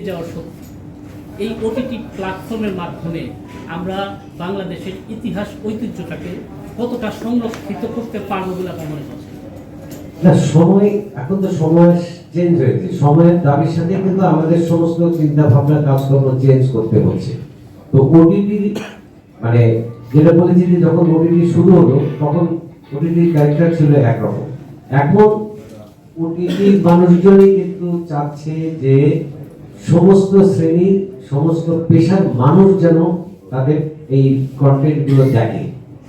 যাওয়া সত্যি এই ওটিটি প্ল্যাটফর্মের মাধ্যমে আমরা বাংলাদেশের ইতিহাস ঐতিহ্যটাকে কতটা সংরক্ষিত করতে পারবো বলে আমার মনে হচ্ছে। না, সময় এখন তো সময় চেঞ্জ হয়েছে, সময়ের দাবির সাথে কিন্তু আমাদের সমস্ত চিন্তা ভাবনা কাজকর্ম চেঞ্জ করতে হচ্ছে। তো ওটিটি মানে যেটা বলেছি যে যখন ওটিটি শুরু হলো তখন ওটিটির ক্যারেক্টার ছিল একরকম। এখন ওটিটি মানুষজনই কিন্তু চাচ্ছে যে সমস্ত শ্রেণীর সমস্ত পেশার মানুষ যেন তাদের এই কন্টেন্টগুলো দেখে।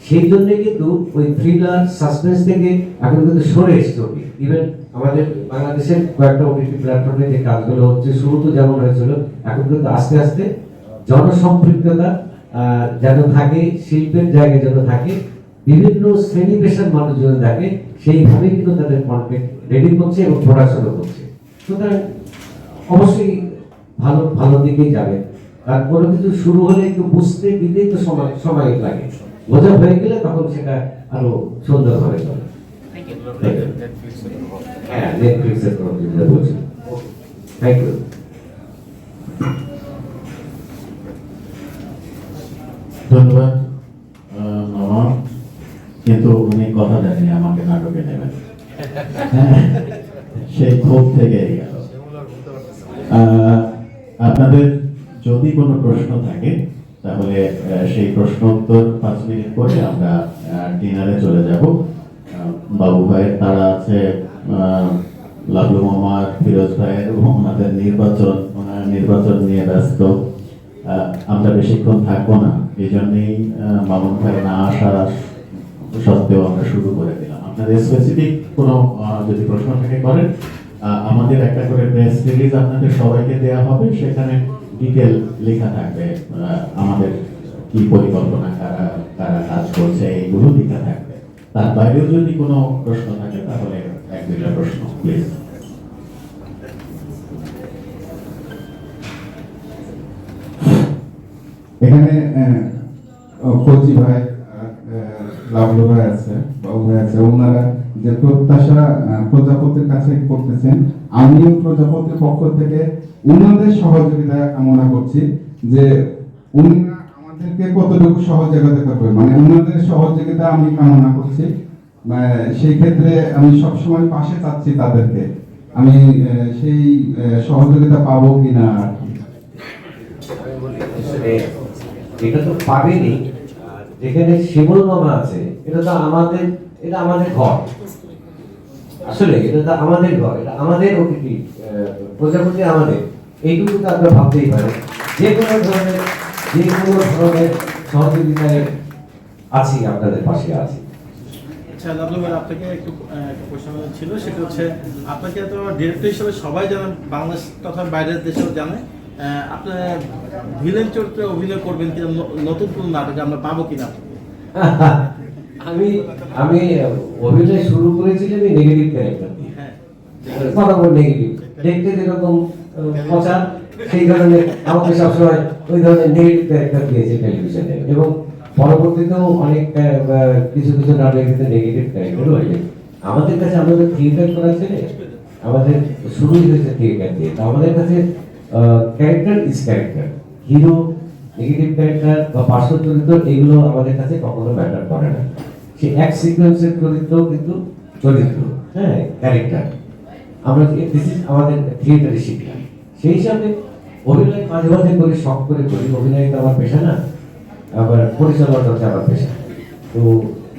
সেই জন্য কিন্তু ওই থ্রিলার সাসপেন্স থেকে এখন কিন্তু সরে এসছে ওটি। ইভেন আমাদের বাংলাদেশের কয়েকটা ওটিটি প্ল্যাটফর্মে যে কাজগুলো হচ্ছে শুরু তো যেমন হয়েছিল, এখন কিন্তু আস্তে আস্তে জনসম্পৃক্ততা যেন থাকে, শিল্পের জায়গায় যেন থাকে, বিভিন্ন শ্রেণী পেশার মানুষ যেন দেখে, সেইভাবেই কিন্তু তাদের কন্টেন্ট রেডি করছে এবং প্রোডাকশনও করছে। সুতরাং অবশ্যই ভালো ভালো দিকেই যাবে। আর কোনো কিছু শুরু হলে একটু বুঝতে দিতেই তো সময় লাগে, বোঝা হয়ে গেলে তখন সেটা আরো সুন্দরভাবে চলে। হ্যাঁ, নেটফ্লিক্সের কথা বলছি। Thank you. ধন্যবাদ মামা, কিন্তু উনি কথা দেননি আমাকে নাটকে নেবেন, সেই ক্ষোভ থেকে গেল। আপনাদের যদি কোনো প্রশ্ন থাকে তাহলে সেই প্রশ্ন উত্তর 5 মিনিট পরে আমরা ডিনারে চলে যাব। বাবু ভাইয়ের তারা আছে, লাবলু মামার, ফিরোজ ভাইয়ের ওনাদের নির্বাচন নিয়ে ব্যস্ত। আমরা বেশিক্ষণ থাকবো না, এই জন্যই মামুন ভাই না আসা সত্ত্বেও আমরা শুরু করে দিলাম। আপনাদের স্পেসিফিক কোনো যদি প্রশ্ন থাকে করেন, আমাদের একটা করে প্রেস রিলিজ আপনাদের সবাইকে দেওয়া হবে, সেখানে ডিটেল লেখা থাকবে, আমাদের কি পরিকল্পনা, কারা কারা কাজ করছে এইগুলো লেখা থাকবে। তার বাইরেও যদি কোনো প্রশ্ন থাকে তাহলে 1-2টা প্রশ্ন প্লিজ। এখানে কচি ভাই, লাভলু ভাই আছে, বাবু ভাই আছে, ওনারা যে প্রত্যাশা প্রজাপতির কাছে করতেছেন, আমিও প্রজাপতির পক্ষ থেকে ওনাদের সহযোগিতা কামনা করছি যে উনারা আমাদেরকে কতটুকু সহযোগিতা করবে, মানে ওনাদের সহযোগিতা আমি কামনা করছি। সেই ক্ষেত্রে আমি সবসময় পাশে চাচ্ছি তাদেরকে, আমি সেই সহযোগিতা পাবো কিনা আর কি। এটা তো পাবেনি, যেখানে শিমুল মামা আছে এটা তো আমাদের, এটা আমাদের ঘর, আসলে এটা তো আমাদের ঘর, এটা আমাদের ওটিটি প্রজাপতি আমাদের, এইটুকু তো আপনারা ভাবতেই পারেন। যে কোনো ধরনের সহযোগিতায় আছি, আপনাদের পাশে আছি। আচ্ছা লাভলু ভাই, আপনাকে একটু প্রশ্ন ছিল, সেটা হচ্ছে আপনাকে তো ডিরেক্টর হিসেবে সবাই জানেন, বাংলাদেশ তথা বাইরের দেশেও জানে, আপনার ভিলেন চরিত্রে অভিনয় করবেন কিনা নতুন কোন নাটকে আমরা পাবো কিনা? আমি আমি অভিনয় শুরু করেছিলাম নেগেটিভ ক্যারেক্টার দিয়ে, কথা বল নেগেটিভ, দেখতে যেরকম পচা সেই ধরনের আমাকে সবসময় ওই ধরনের নেগেটিভ ক্যারেক্টার দিয়েছে টেলিভিশনে, এবং পরবর্তীতেও অনেক কিছু কিছু নাটকে কিন্তু নেগেটিভ ক্যারেক্টার হয়েছে। আমাদের কাছে আমাদের থিয়েটার করা ছেলে, আমাদের শুরুই হয়েছে থিয়েটার দিয়ে, তো আমাদের কাছে character is character, hero negative character বা পার্শ্ব চরিত্র এগুলো আমাদের কাছে কখনো ম্যাটার করে না। সে এক সিকোয়েন্সের চরিত্র কিন্তু চরিত্র, হ্যাঁ, ক্যারেক্টার। আমরা দিস ইজ আমাদের থিয়েটারে শিখলাম, সেই হিসাবে অভিনয় মাঝে মাঝে করি, শখ করে করি। অভিনয় তো আমার পেশা না, আবার পরিচালনা হচ্ছে আমার পেশা। তো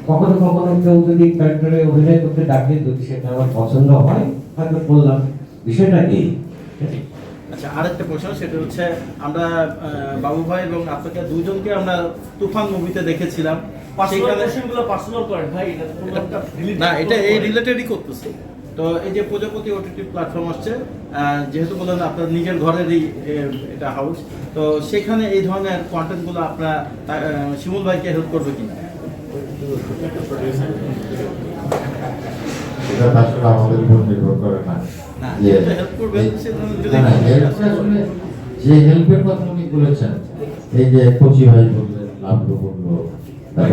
কখনো কখনো কেউ যদি ক্যারেক্টারে অভিনয় করতে ডাকে, যদি সেটা আমার পছন্দ হয় হয়তো করলাম, বিষয়টা এই। আচ্ছা, আরেকটা প্রশ্ন, সেটা হচ্ছে আমরা বাবু ভাই এবং আপনাকে দুজনকে আমরা তুফান মুভিতে দেখেছিলাম, না এটা এই রিলেটেডই করতেছে। তো এই যে প্রজাপতি ওটিটি প্ল্যাটফর্ম আসছে, যেহেতু বললেন আপনার নিজের ঘরেরই এটা হাউস, তো সেখানে এই ধরনের কন্টেন্টগুলো আপনার শিমুল ভাইকে হেল্প করবে কিনা? এটা আসলে আমাদের উপর নির্ভর করে না, যে হেল্পের কথা উনি বলেছেন, এই যে কচি ভাই বললেন, লাভলু বললো,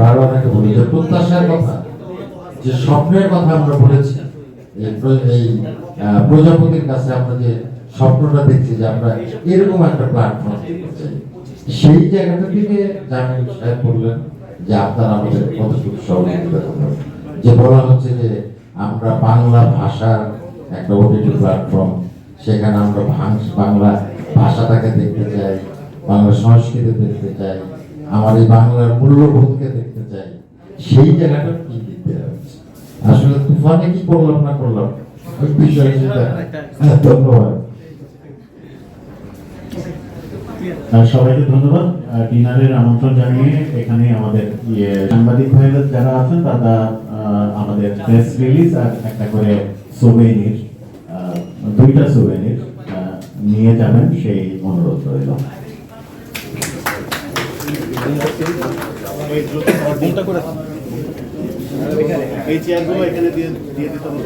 আরো অনেকে বলি যে প্রত্যাশার কথা, যে স্বপ্নের কথা আমরা বলেছি, এই প্রজাপতির কাছে আমরা যে স্বপ্নটা দেখছি যে আমরা এরকম একটা প্ল্যাটফর্ম চাই। সেই জায়গাটা থেকে জামিল সাহেব বললেন যে আপনারা আমাদের কতটুকু সহযোগিতা করবেন। যে বলা হচ্ছে যে আমরা বাংলা ভাষার একটা ওটিটি প্ল্যাটফর্ম, সেখানে আমরা বাংলা ভাষাটাকে দেখতে চাই, বাংলা সংস্কৃতি দেখতে চাই, আমার এই বাংলার মূল্যবোধকে দেখতে চাই। সেই জায়গাটা কি দিতে হচ্ছে আসলে তুফানে কি করলাম না করলাম ওই বিষয়ে ধন্যবাদ। সবাইকে ধন্যবাদ। ডিনারের আমন্ত্রণ জানিয়ে এখানে আমাদের সাংবাদিক ভাইরা যারা আছেন তারা আমাদের প্রেস রিলিজ আর একটা করে সোভেনির, 2টা সোভেনির নিয়ে যাবেন সেই অনুরোধ রইল। এই চেয়ারগুলো এখানে দিয়ে দিতে হবে।